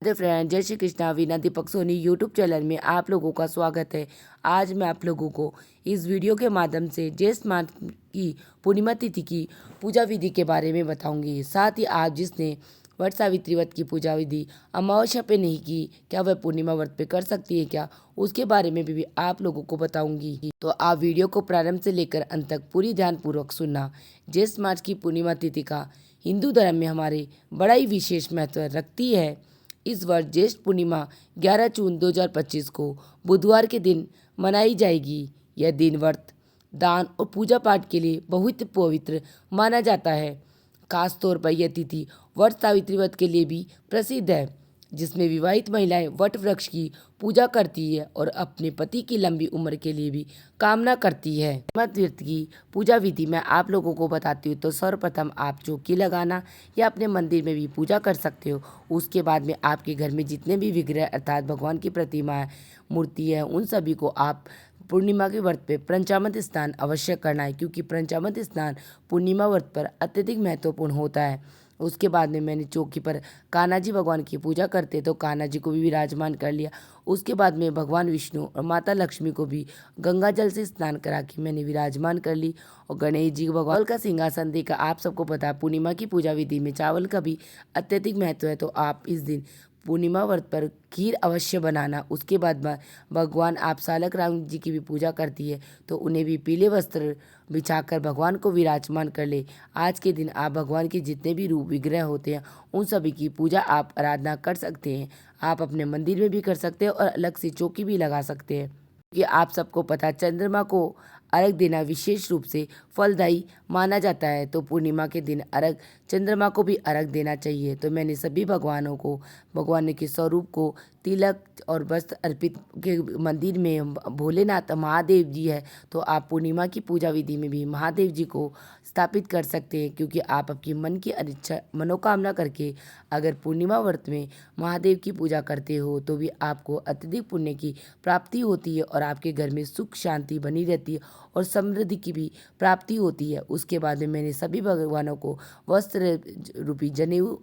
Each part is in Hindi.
राधे फ्रेंड, जय श्री कृष्णा। वीना दीपक सोनी यूट्यूब चैनल में आप लोगों का स्वागत है। आज मैं आप लोगों को इस वीडियो के माध्यम से ज्येष्ठ मास की पूर्णिमा तिथि की पूजा विधि के बारे में बताऊंगी। साथ ही आप जिसने वट सावित्री व्रत की पूजा विधि अमावस्या पे नहीं की, क्या वह पूर्णिमा व्रत पे कर सकती है क्या, उसके बारे में भी आप लोगों को बताऊंगी। तो आप वीडियो को प्रारंभ से लेकर अंत तक पूरी ध्यानपूर्वक सुनना। ज्येष्ठ मास की पूर्णिमा तिथि का हिंदू धर्म में हमारे बड़ा ही विशेष महत्व रखती है। इस वर्ष ज्येष्ठ पूर्णिमा 11 जून 2025 को बुधवार के दिन मनाई जाएगी। यह दिन व्रत, दान और पूजा पाठ के लिए बहुत पवित्र माना जाता है। खास तौर पर यह तिथि वट सावित्री व्रत के लिए भी प्रसिद्ध है, जिसमें विवाहित महिलाएं वट वृक्ष की पूजा करती है और अपने पति की लंबी उम्र के लिए भी कामना करती है। मत व्रत की पूजा विधि मैं आप लोगों को बताती हूँ। तो सर्वप्रथम आप चौकी लगाना या अपने मंदिर में भी पूजा कर सकते हो। उसके बाद में आपके घर में जितने भी विग्रह अर्थात भगवान की प्रतिमा मूर्ति है, उन सभी को आप पूर्णिमा के व्रत पे पंचामृत स्नान अवश्य करना है, क्योंकि पंचामृत स्नान पूर्णिमा व्रत पर अत्यधिक महत्वपूर्ण होता है। उसके बाद में मैंने चौकी पर कान्हा जी भगवान की पूजा करते तो कान्हा जी को भी विराजमान कर लिया। उसके बाद में भगवान विष्णु और माता लक्ष्मी को भी गंगा जल से स्नान करा के मैंने विराजमान कर ली। और गणेश जी भगवान का सिंहासन देखा। आप सबको पता है पूर्णिमा की पूजा विधि में चावल का भी अत्यधिक महत्व है, तो आप इस दिन पूर्णिमा व्रत पर खीर अवश्य बनाना। उसके बाद भगवान आप सालक राम जी की भी पूजा करती है, तो उन्हें भी पीले वस्त्र बिछाकर भगवान को विराजमान कर ले। आज के दिन आप भगवान के जितने भी रूप विग्रह होते हैं, उन सभी की पूजा आप आराधना कर सकते हैं। आप अपने मंदिर में भी कर सकते हैं और अलग से चौकी भी लगा सकते हैं। ये आप सबको पता है चंद्रमा को अर्घ देना विशेष रूप से फलदायी माना जाता है, तो पूर्णिमा के दिन अर्घ चंद्रमा को भी अर्घ देना चाहिए। तो मैंने सभी भगवानों को, भगवान के स्वरूप को तिलक और वस्त्र अर्पित के मंदिर में भोलेनाथ महादेव जी है, तो आप पूर्णिमा की पूजा विधि में भी महादेव जी को स्थापित कर सकते हैं, क्योंकि आप आपकी मन की इच्छा मनोकामना करके अगर पूर्णिमा व्रत में महादेव की पूजा करते हो तो भी आपको अत्यधिक पुण्य की प्राप्ति होती है और आपके घर में सुख शांति बनी रहती है और समृद्धि की भी प्राप्ति होती है। उसके बाद में मैंने सभी भगवानों को वस्त्र रूपी जनेऊ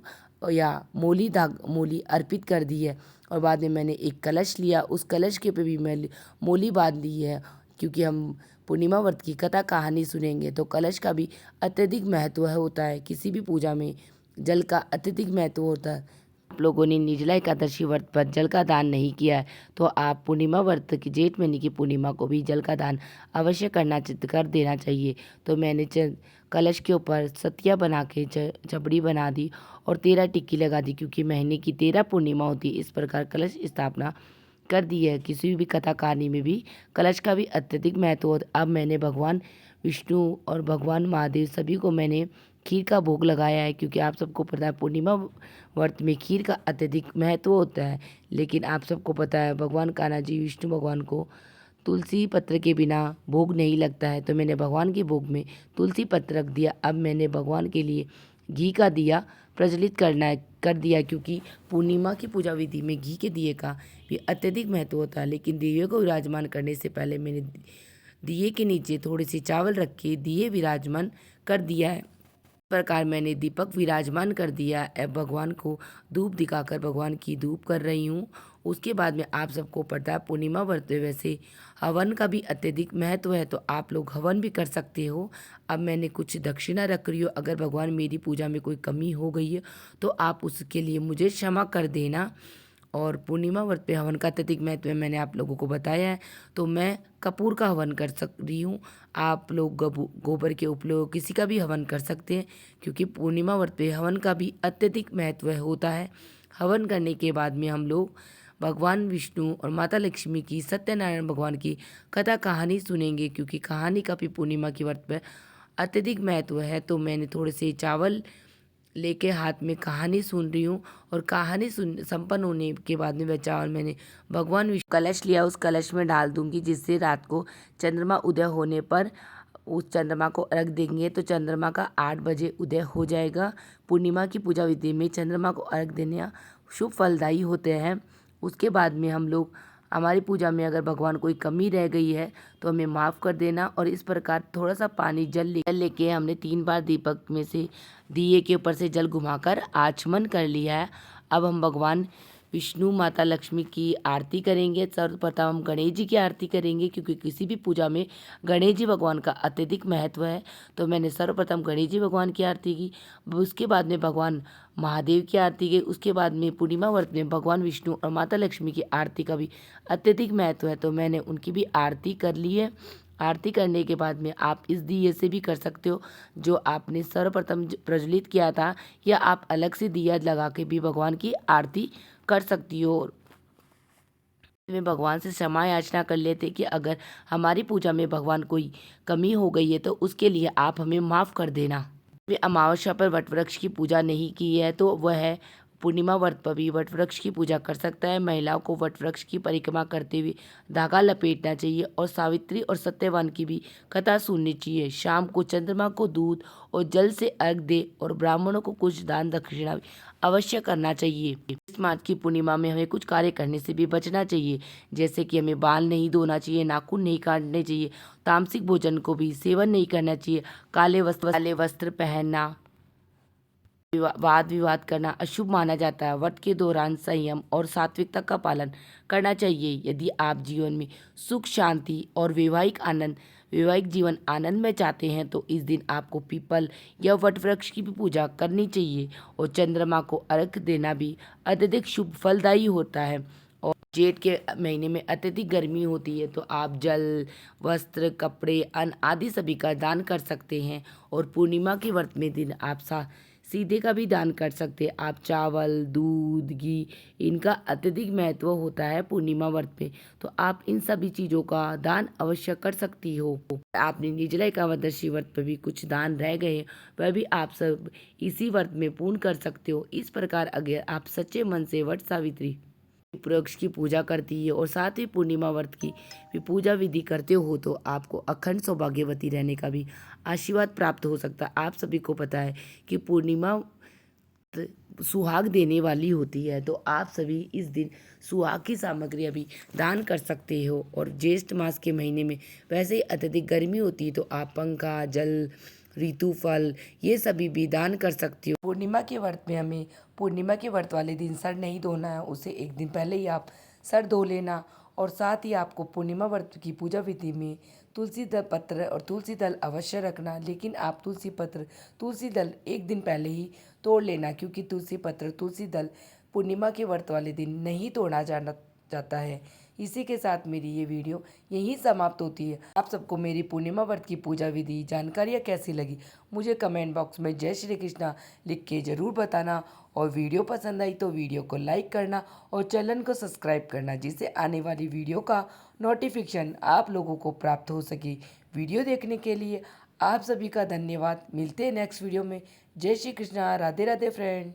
या मोली अर्पित कर दी है। और बाद में मैंने एक कलश लिया, उस कलश के पे भी मैं मोली बांध दी है, क्योंकि हम पूर्णिमा व्रत की कथा कहानी सुनेंगे तो कलश का भी अत्यधिक महत्व होता है। किसी भी पूजा में जल का अत्यधिक महत्व होता है। आप लोगों ने निर्जला एकादशी व्रत पर जल का दान नहीं किया है, तो आप पूर्णिमा व्रत की जेठ महीने की पूर्णिमा को भी जल का दान अवश्य कर देना चाहिए। तो मैंने कलश के ऊपर सतिया बना के छबड़ी बना दी और 13 टिक्की लगा दी, क्योंकि महीने की 13 पूर्णिमा होती है। इस प्रकार कलश स्थापना कर दी है। किसी भी कथा कहानी में भी कलश का भी अत्यधिक महत्व होता। अब मैंने भगवान विष्णु और भगवान महादेव सभी को मैंने खीर का भोग लगाया है, क्योंकि आप सबको पता है पूर्णिमा व्रत में खीर का अत्यधिक महत्व होता है। लेकिन आप सबको पता है भगवान कान्हा जी विष्णु भगवान को तुलसी पत्र के बिना भोग नहीं लगता है, तो मैंने भगवान के भोग में तुलसी पत्र रख दिया। अब मैंने भगवान के लिए घी का दिया प्रज्वलित कर दिया, क्योंकि पूर्णिमा की पूजा विधि में घी के दिए का भी अत्यधिक महत्व होता है। लेकिन दिए को विराजमान करने से पहले मैंने दिए के नीचे थोड़े से चावल रख के दिए विराजमान कर दिया है। प्रकार मैंने दीपक विराजमान कर दिया। अब भगवान को धूप दिखाकर भगवान की धूप कर रही हूँ। उसके बाद में आप सबको पता है पूर्णिमा व्रत में वैसे हवन का भी अत्यधिक महत्व है, तो आप लोग हवन भी कर सकते हो। अब मैंने कुछ दक्षिणा रख रही हूँ। अगर भगवान मेरी पूजा में कोई कमी हो गई है तो आप उसके लिए मुझे क्षमा कर देना। और पूर्णिमा व्रत पे हवन का अत्यधिक महत्व मैंने आप लोगों को बताया है, तो मैं कपूर का हवन कर सक रही हूँ। आप लोग गोबर के उपयोग किसी का भी हवन कर सकते हैं, क्योंकि पूर्णिमा व्रत पे हवन का भी अत्यधिक महत्व होता है। हवन करने के बाद में हम लोग भगवान विष्णु और माता लक्ष्मी की सत्यनारायण भगवान की कथा कहानी सुनेंगे, क्योंकि कहानी का भी पूर्णिमा की व्रत पर अत्यधिक महत्व है। तो मैंने थोड़े से चावल लेके हाथ में कहानी सुन रही हूँ, और कहानी सुन संपन्न होने के बाद में वह चावल मैंने भगवान विष्णु कलश लिया, उस कलश में डाल दूंगी, जिससे रात को चंद्रमा उदय होने पर उस चंद्रमा को अर्घ देंगे तो चंद्रमा का 8 बजे उदय हो जाएगा। पूर्णिमा की पूजा विधि में चंद्रमा को अर्घ देना शुभ फलदायी होते हैं। उसके बाद में हम लोग हमारी पूजा में अगर भगवान कोई कमी रह गई है तो हमें माफ़ कर देना। और इस प्रकार थोड़ा सा पानी जल लेके हमने 3 बार दीपक में से दिए के ऊपर से जल घुमाकर आचमन कर लिया है। अब हम भगवान विष्णु माता लक्ष्मी की आरती करेंगे। सर्वप्रथम हम गणेश जी की आरती करेंगे, क्योंकि किसी भी पूजा में गणेश जी भगवान का अत्यधिक महत्व है। तो मैंने सर्वप्रथम गणेश जी भगवान की आरती की, उसके बाद में भगवान महादेव की आरती की, उसके बाद में पूर्णिमा व्रत में भगवान विष्णु और माता लक्ष्मी की आरती का भी अत्यधिक महत्व है, तो मैंने उनकी भी आरती कर ली है। आरती करने के बाद में आप इस दिए से भी कर सकते हो जो आपने सर्वप्रथम प्रज्वलित किया था, या आप अलग से दिया लगा के भी भगवान की आरती कर सकती हो। में भगवान से क्षमा याचना कर लेते कि अगर हमारी पूजा में भगवान कोई कमी हो गई है तो उसके लिए आप हमें माफ़ कर देना। वे अमावस्या पर वट वृक्ष की पूजा नहीं की है तो वह पूर्णिमा व्रत पर भी वट वृक्ष की पूजा कर सकता है। महिलाओं को वट वृक्ष की परिक्रमा करते हुए धागा लपेटना चाहिए और सावित्री और सत्यवान की भी कथा सुननी चाहिए। शाम को चंद्रमा को दूध और जल से अर्घ दे और ब्राह्मणों को कुछ दान दक्षिणा भी अवश्य करना चाहिए। इस मास की पूर्णिमा में हमें कुछ कार्य करने से भी बचना चाहिए, जैसे कि हमें बाल नहीं धोना चाहिए, नाखून नहीं काटने चाहिए, तामसिक भोजन को भी सेवन नहीं करना चाहिए, काले वस्त्र पहनना, वाद विवाद करना अशुभ माना जाता है। व्रत के दौरान संयम और सात्विकता का पालन करना चाहिए। यदि आप जीवन में सुख, शांति और वैवाहिक जीवन आनंद में चाहते हैं तो इस दिन आपको पीपल या वट वृक्ष की भी पूजा करनी चाहिए और चंद्रमा को अर्घ्य देना भी अत्यधिक शुभ फलदायी होता है। और जेठ के महीने में अत्यधिक गर्मी होती है तो आप जल, वस्त्र, कपड़े, अन्न आदि सभी का दान कर सकते हैं। और पूर्णिमा के व्रत में दिन आप सीधे का भी दान कर सकते हैं। आप चावल, दूध, घी, इनका अत्यधिक महत्व होता है पूर्णिमा व्रत में, तो आप इन सभी चीज़ों का दान अवश्य कर सकती हो। आपने निर्जला एकादशी व्रत पर भी कुछ दान रह गए हैं, वह भी आप सब इसी व्रत में पूर्ण कर सकते हो। इस प्रकार अगर आप सच्चे मन से वट सावित्री वृक्ष की पूजा करती है और साथ ही पूर्णिमा व्रत की भी पूजा विधि करते हो तो आपको अखंड सौभाग्यवती रहने का भी आशीर्वाद प्राप्त हो सकता है। आप सभी को पता है कि पूर्णिमा सुहाग देने वाली होती है, तो आप सभी इस दिन सुहाग की सामग्री अभी दान कर सकते हो। और ज्येष्ठ मास के महीने में वैसे ही अत्यधिक गर्मी होती है तो आप पंखा, जल, ऋतु फल ये सभी भी दान कर सकती हो। पूर्णिमा के व्रत में हमें पूर्णिमा के व्रत वाले दिन सर नहीं धोना है, उसे एक दिन पहले ही आप सर धो लेना। और साथ ही आपको पूर्णिमा व्रत की पूजा विधि में तुलसी दल पत्र और तुलसी दल अवश्य रखना, लेकिन आप तुलसी पत्र तुलसी दल एक दिन पहले ही तोड़ लेना, क्योंकि तुलसी पत्र तुलसी दल पूर्णिमा के व्रत वाले दिन नहीं तोड़ा जाना जाता है। इसी के साथ मेरी ये वीडियो यहीं समाप्त होती है। आप सबको मेरी पूर्णिमा व्रत की पूजा विधि जानकारियाँ कैसी लगी मुझे कमेंट बॉक्स में जय श्री कृष्णा लिख के ज़रूर बताना। और वीडियो पसंद आई तो वीडियो को लाइक करना और चैनल को सब्सक्राइब करना, जिससे आने वाली वीडियो का नोटिफिकेशन आप लोगों को प्राप्त हो सके। वीडियो देखने के लिए आप सभी का धन्यवाद। मिलते हैं नेक्स्ट वीडियो में। जय श्री कृष्णा, राधे राधे फ्रेंड।